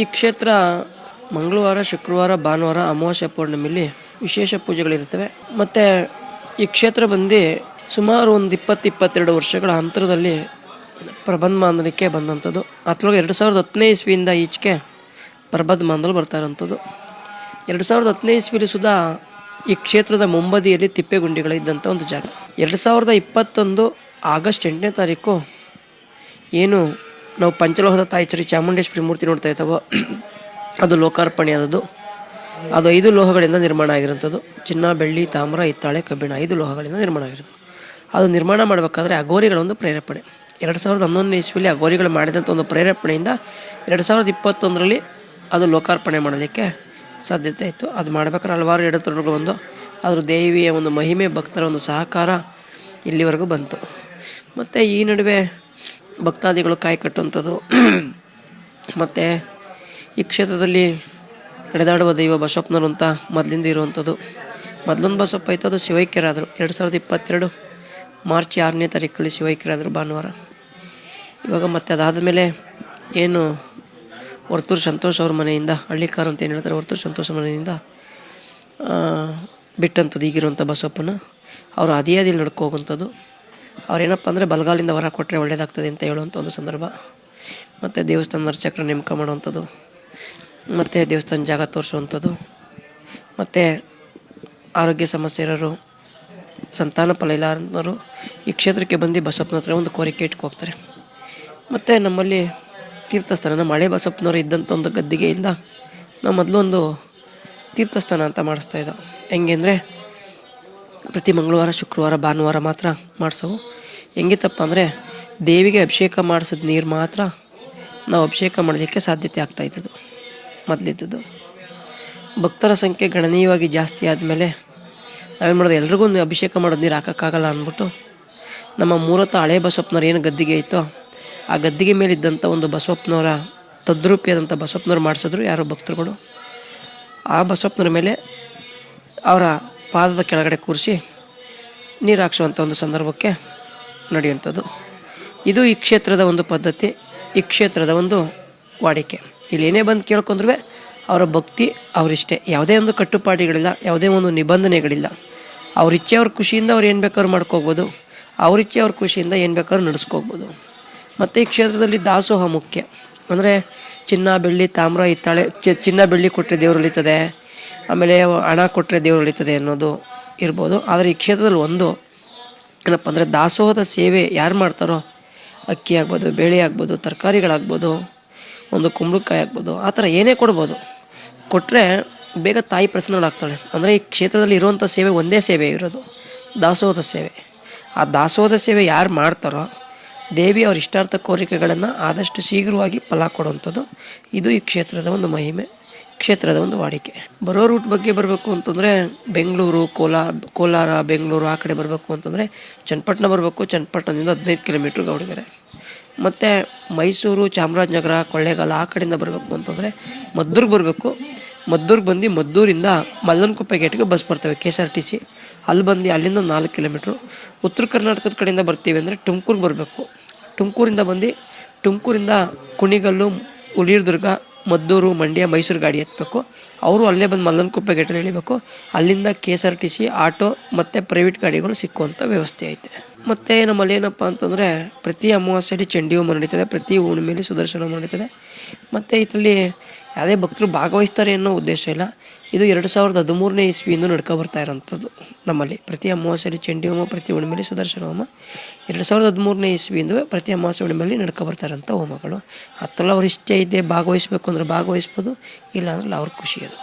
ಈ ಕ್ಷೇತ್ರ ಮಂಗಳವಾರ, ಶುಕ್ರವಾರ, ಭಾನುವಾರ, ಅಮಾವಾಸ್ಯ, ಪೌರ್ಣಮಿಲಿ ವಿಶೇಷ ಪೂಜೆಗಳಿರ್ತವೆ. ಮತ್ತು ಈ ಕ್ಷೇತ್ರ ಬಂದು ಸುಮಾರು ಒಂದು 20-22 ವರ್ಷಗಳ ಅಂತರದಲ್ಲಿ ಪ್ರಬಂಧಮಾನಕ್ಕೆ ಬಂದಂಥದ್ದು. ಅದ್ರೊಳಗೆ 2010ನೇ ಇಸ್ವಿಯಿಂದ ಈಚೆಗೆ ಪ್ರಬಂಧಮಾನದಲ್ಲಿ ಬರ್ತಾ ಇರೋಂಥದ್ದು. 2010ನೇ ಇಸ್ವಿಲಿ ಸುಧಾ ಈ ಕ್ಷೇತ್ರದ ಮುಂಬದಿಯಲ್ಲಿ ತಿಪ್ಪೆಗುಂಡಿಗಳಿದ್ದಂಥ ಒಂದು ಜಾಗ. 2021 ಆಗಸ್ಟ್ 8ನೇ ತಾರೀಕು ಏನು ನಾವು ಪಂಚಲೋಹದ ತಾಯಿ ಶ್ರೀ ಚಾಮುಂಡೇಶ್ವರಿ ಮೂರ್ತಿ ನೋಡ್ತಾ ಇದ್ದಾವೋ ಅದು ಲೋಕಾರ್ಪಣೆ ಆದದ್ದು. ಅದು 5 ಲೋಹಗಳಿಂದ ನಿರ್ಮಾಣ ಆಗಿರೋಂಥದ್ದು. ಚಿನ್ನ, ಬೆಳ್ಳಿ, ತಾಮ್ರ, ಹಿತ್ತಾಳೆ, ಕಬ್ಬಿಣ 5 ಲೋಹಗಳಿಂದ ನಿರ್ಮಾಣ ಆಗಿರೋದು. ಅದು ನಿರ್ಮಾಣ ಮಾಡಬೇಕಾದ್ರೆ ಅಘೋರಿಗಳ ಒಂದು ಪ್ರೇರೇಪಣೆ 2011ನೇ ಇಸ್ವಿಲಿ ಅಘೋರಿಗಳು ಮಾಡಿದಂಥ ಒಂದು ಪ್ರೇರೇಪಣೆಯಿಂದ 2021ರಲ್ಲಿ ಅದು ಲೋಕಾರ್ಪಣೆ ಮಾಡೋದಕ್ಕೆ ಸಾಧ್ಯತೆ ಇತ್ತು. ಅದು ಮಾಡ್ಬೇಕಾದ್ರೆ ಹಲವಾರು ಎಡತೊಡರುಗಳು ಬಂದು ಅದ್ರ ದೇವಿಯ ಒಂದು ಮಹಿಮೆ, ಭಕ್ತರ ಒಂದು ಸಹಕಾರ ಇಲ್ಲಿವರೆಗೂ ಬಂತು. ಮತ್ತು ಈ ನಡುವೆ ಭಕ್ತಾದಿಗಳು ಕಾಯಿ ಕಟ್ಟುವಂಥದ್ದು ಮತ್ತು ಈ ಕ್ಷೇತ್ರದಲ್ಲಿ ನಡೆದಾಡುವ ದೈವ ಬಸವಪ್ಪನವರು ಅಂತ ಮೊದಲಿಂದ ಇರುವಂಥದ್ದು. ಮೊದಲೊಂದು ಬಸವಪ್ಪ ಇತ್ತು, ಅದು ಶಿವೈಕ್ಯರಾದರು. 2022 ಮಾರ್ಚ್ 6ನೇ ತಾರೀಕಲ್ಲಿ ಶಿವೈಕ್ಯರಾದರು, ಭಾನುವಾರ. ಇವಾಗ ಮತ್ತೆ ಅದಾದಮೇಲೆ ಏನು ವರ್ತೂರು ಸಂತೋಷ್ ಅವ್ರ ಮನೆಯಿಂದ, ಹಳ್ಳಿಕಾರ್ ಅಂತ ಏನು ಹೇಳ್ತಾರೆ, ವರ್ತೂರು ಸಂತೋಷ್ ಮನೆಯಿಂದ ಬಿಟ್ಟಂಥದ್ದು ಈಗಿರುವಂಥ ಬಸವಪ್ಪನ. ಅವರು ಅದಿಯಲ್ಲಿ ನಡ್ಕೊ ಹೋಗುವಂಥದ್ದು. ಅವ್ರೇನಪ್ಪ ಅಂದರೆ ಬಲಗಾಲಿಂದ ಹೊರ ಕೊಟ್ಟರೆ ಒಳ್ಳೆಯದಾಗ್ತದೆ ಅಂತ ಹೇಳುವಂಥ ಒಂದು ಸಂದರ್ಭ. ಮತ್ತು ದೇವಸ್ಥಾನ ಅರ್ಚಕರ ನೇಮಕ ಮಾಡುವಂಥದ್ದು, ಮತ್ತು ದೇವಸ್ಥಾನ ಜಾಗ ತೋರಿಸುವಂಥದ್ದು, ಮತ್ತು ಆರೋಗ್ಯ ಸಮಸ್ಯೆ ಇರೋರು, ಸಂತಾನ ಫಲ ಇಲ್ಲ ಅನ್ನೋರು ಈ ಕ್ಷೇತ್ರಕ್ಕೆ ಬಂದು ಬಸವಪ್ಪನ ಹತ್ರ ಒಂದು ಕೋರಿಕೆ ಇಟ್ಕೋಗ್ತಾರೆ. ಮತ್ತು ನಮ್ಮಲ್ಲಿ ತೀರ್ಥಸ್ಥಾನ, ನಮ್ಮ ಹಳೆ ಬಸವಪ್ಪನವರು ಇದ್ದಂಥ ಒಂದು ಗದ್ದಿಗೆಯಿಂದ ನಾವು ಮೊದಲು ಒಂದು ತೀರ್ಥಸ್ಥಾನ ಅಂತ ಮಾಡಿಸ್ತಾ ಇದ್ದೋ. ಹೆಂಗೆ ಅಂದರೆ ಪ್ರತಿ ಮಂಗಳವಾರ, ಶುಕ್ರವಾರ, ಭಾನುವಾರ ಮಾತ್ರ ಮಾಡಿಸೋವು. ಹೆಂಗಿತ್ತಪ್ಪ ಅಂದರೆ ದೇವಿಗೆ ಅಭಿಷೇಕ ಮಾಡಿಸಿದ ನೀರು ಮಾತ್ರ ನಾವು ಅಭಿಷೇಕ ಮಾಡಲಿಕ್ಕೆ ಸಾಧ್ಯತೆ ಆಗ್ತಾಯಿದ್ದದು ಮೊದಲಿದ್ದದ್ದು. ಭಕ್ತರ ಸಂಖ್ಯೆ ಗಣನೀಯವಾಗಿ ಜಾಸ್ತಿ ಆದಮೇಲೆ ನಾವೇನು ಮಾಡೋದು, ಎಲ್ರಿಗೂ ಒಂದು ಅಭಿಷೇಕ ಮಾಡೋದು ನೀರು ಹಾಕೋಕ್ಕಾಗಲ್ಲ ಅಂದ್ಬಿಟ್ಟು ನಮ್ಮ ಮೂಲತಃ ಹಳೆ ಬಸವಪ್ಪನವ್ರು ಏನು ಗದ್ದಿಗೆ ಇತ್ತೋ ಆ ಗದ್ದಿಗೆ ಮೇಲಿದ್ದಂಥ ಒಂದು ಬಸವಪ್ಪನವರ ತದ್ರೂಪಿಯಾದಂಥ ಬಸವಪ್ಪನವ್ರು ಮಾಡಿಸಿದ್ರು ಯಾರೋ ಭಕ್ತರುಗಳು. ಆ ಬಸವಪ್ಪನವ್ರ ಮೇಲೆ ಅವರ ಪಾದದ ಕೆಳಗಡೆ ಕೂರಿಸಿ ನೀರು ಹಾಕ್ಸುವಂಥ ಒಂದು ಸಂದರ್ಭಕ್ಕೆ ನಡೆಯುವಂಥದ್ದು. ಇದು ಈ ಕ್ಷೇತ್ರದ ಒಂದು ಪದ್ಧತಿ, ಈ ಕ್ಷೇತ್ರದ ಒಂದು ವಾಡಿಕೆ. ಇಲ್ಲಿ ಏನೇ ಬಂದು ಕೇಳ್ಕೊಂಡ್ರೂ ಅವರ ಭಕ್ತಿ ಅವರಿಷ್ಟೇ, ಯಾವುದೇ ಒಂದು ಕಟ್ಟುಪಾಡಿಗಳಿಲ್ಲ, ಯಾವುದೇ ಒಂದು ನಿಬಂಧನೆಗಳಿಲ್ಲ. ಅವರಿಚ್ಛೆ, ಅವ್ರ ಖುಷಿಯಿಂದ ಅವ್ರು ಏನು ಬೇಕಾದ್ರೂ ಮಾಡ್ಕೋಗ್ಬೋದು, ಅವರಿಚ್ಛೆ ಅವ್ರ ಖುಷಿಯಿಂದ ಏನು ಬೇಕಾದ್ರೂ ನಡೆಸ್ಕೋಗ್ಬೋದು. ಮತ್ತು ಈ ಕ್ಷೇತ್ರದಲ್ಲಿ ದಾಸೋಹ ಮುಖ್ಯ. ಅಂದರೆ ಚಿನ್ನ, ಬೆಳ್ಳಿ, ತಾಮ್ರ, ಹಿತ್ತಾಳೆ, ಚಿನ್ನ ಬೆಳ್ಳಿ ಕೊಟ್ಟರೆ ದೇವರು ಉಳಿತದೆ, ಆಮೇಲೆ ಹಣ ಕೊಟ್ಟರೆ ದೇವರು ಉಳಿತದೆ ಅನ್ನೋದು ಇರ್ಬೋದು. ಆದರೆ ಈ ಕ್ಷೇತ್ರದಲ್ಲಿ ಒಂದು ಏನಪ್ಪ ಅಂದರೆ ದಾಸೋಹದ ಸೇವೆ ಯಾರು ಮಾಡ್ತಾರೋ, ಅಕ್ಕಿ ಆಗ್ಬೋದು, ಬೇಳೆ ಆಗ್ಬೋದು, ತರಕಾರಿಗಳಾಗ್ಬೋದು, ಒಂದು ಕುಂಬಳಕಾಯಿ ಆಗ್ಬೋದು, ಆ ಥರ ಏನೇ ಕೊಡ್ಬೋದು, ಕೊಟ್ಟರೆ ಬೇಗ ತಾಯಿ ಪ್ರಸನ್ನಳಾಗ್ತಾಳೆ. ಅಂದರೆ ಈ ಕ್ಷೇತ್ರದಲ್ಲಿ ಇರುವಂಥ ಸೇವೆ ಒಂದೇ ಸೇವೆ ಇರೋದು, ದಾಸೋಹದ ಸೇವೆ. ಆ ದಾಸೋಹದ ಸೇವೆ ಯಾರು ಮಾಡ್ತಾರೋ ದೇವಿ ಅವ್ರ ಇಷ್ಟಾರ್ಥ ಕೋರಿಕೆಗಳನ್ನು ಆದಷ್ಟು ಶೀಘ್ರವಾಗಿ ಫಲ ಕೊಡುವಂಥದ್ದು. ಇದು ಈ ಕ್ಷೇತ್ರದ ಒಂದು ಮಹಿಮೆ, ಕ್ಷೇತ್ರದ ಒಂದು ವಾಡಿಕೆ. ಬರೋ ರೂಟ್ ಬಗ್ಗೆ ಬರಬೇಕು ಅಂತಂದರೆ ಬೆಂಗಳೂರು, ಕೋಲಾರ, ಬೆಂಗಳೂರು ಆ ಕಡೆ ಬರಬೇಕು ಅಂತಂದರೆ ಚನ್ನಪಟ್ಟಣ ಬರಬೇಕು. ಚನ್ನಪಟ್ಟಣದಿಂದ 15 ಕಿಲೋಮೀಟ್ರ್ ಗೌಡಗೆರೆ. ಮತ್ತು ಮೈಸೂರು, ಚಾಮರಾಜನಗರ, ಕೊಳ್ಳೇಗಾಲ ಆ ಕಡೆಯಿಂದ ಬರಬೇಕು ಅಂತಂದರೆ ಮದ್ದೂರಿಗೆ ಬರಬೇಕು. ಮದ್ದೂರಿಗೆ ಬಂದು ಮದ್ದೂರಿಂದ ಮಲ್ಲನಕುಪ್ಪೆ ಗೇಟ್ಗೆ ಬಸ್ ಬರ್ತವೆ, KSRTC. ಅಲ್ಲಿ ಬಂದು ಅಲ್ಲಿಂದ 4 ಕಿಲೋಮೀಟ್ರು. ಉತ್ತರ ಕರ್ನಾಟಕದ ಕಡೆಯಿಂದ ಬರ್ತೀವಿ ಅಂದರೆ ತುಮಕೂರಿಗೆ ಬರಬೇಕು. ತುಮಕೂರಿಂದ ಬಂದು ತುಮಕೂರಿಂದ ಕುಣಿಗಲ್ಲು, ಉಳಿರ್ದುರ್ಗ, ಮದ್ದೂರು, ಮಂಡ್ಯ, ಮೈಸೂರು ಗಾಡಿ ಎತ್ತಬೇಕು. ಅವರು ಅಲ್ಲೇ ಬಂದು ಮಲ್ಲನಕುಪ್ಪೆ ಗೇಟಲ್ಲಿ ಇಳಿಬೇಕು. ಅಲ್ಲಿಂದ KSRTC, ಆಟೋ ಮತ್ತು ಪ್ರೈವೇಟ್ ಗಾಡಿಗಳು ಸಿಕ್ಕುವಂಥ ವ್ಯವಸ್ಥೆ ಐತೆ. ಮತ್ತು ನಮ್ಮಲ್ಲಿ ಏನಪ್ಪ ಅಂತಂದರೆ ಪ್ರತಿ ಅಮಾವಾಸ್ಯೆಯಲ್ಲಿ ಚಂಡಿ ಹೋಮ ನಡೀತದೆ, ಪ್ರತಿ ಹುಣ್ಣಿಮೆಯಲ್ಲಿ ಸುದರ್ಶನ ಹೋಮ ನಡೀತದೆ. ಮತ್ತು ಇದರಲ್ಲಿ ಯಾವುದೇ ಭಕ್ತರು ಭಾಗವಹಿಸ್ತಾರೆ ಅನ್ನೋ ಉದ್ದೇಶ ಇಲ್ಲ. ಇದು 2013ನೇ ಇಸ್ವಿಯಿಂದ ನಡ್ಕೊ ಬರ್ತಾ ಇರೋಂಥದ್ದು ನಮ್ಮಲ್ಲಿ. ಪ್ರತಿ ಅಮಾವಾಸ್ಯೆಯಲ್ಲಿ ಚಂಡಿ ಹೋಮ, ಪ್ರತಿ ಹುಣ್ಣಿಮೆಯಲ್ಲಿ ಸುದರ್ಶನ ಹೋಮ 2013ನೇ ಇಸ್ವಿಯಿಂದ ಪ್ರತಿ ಅಮಾವಾಸ್ಯೆ ಹುಣ್ಣಿಮೆಯಲ್ಲಿ ನಡ್ಕೊ ಬರ್ತಾ ಇರೋಂಥ ಹೋಮಗಳು. ಹತ್ತಲ್ಲ ಅವ್ರು ಇಷ್ಟ ಇದೆ ಭಾಗವಹಿಸ್ಬೇಕು ಅಂದ್ರೆ ಭಾಗವಹಿಸ್ಬೋದು, ಇಲ್ಲ ಅಂದ್ರೆ ಅವ್ರ ಖುಷಿ ಅದು.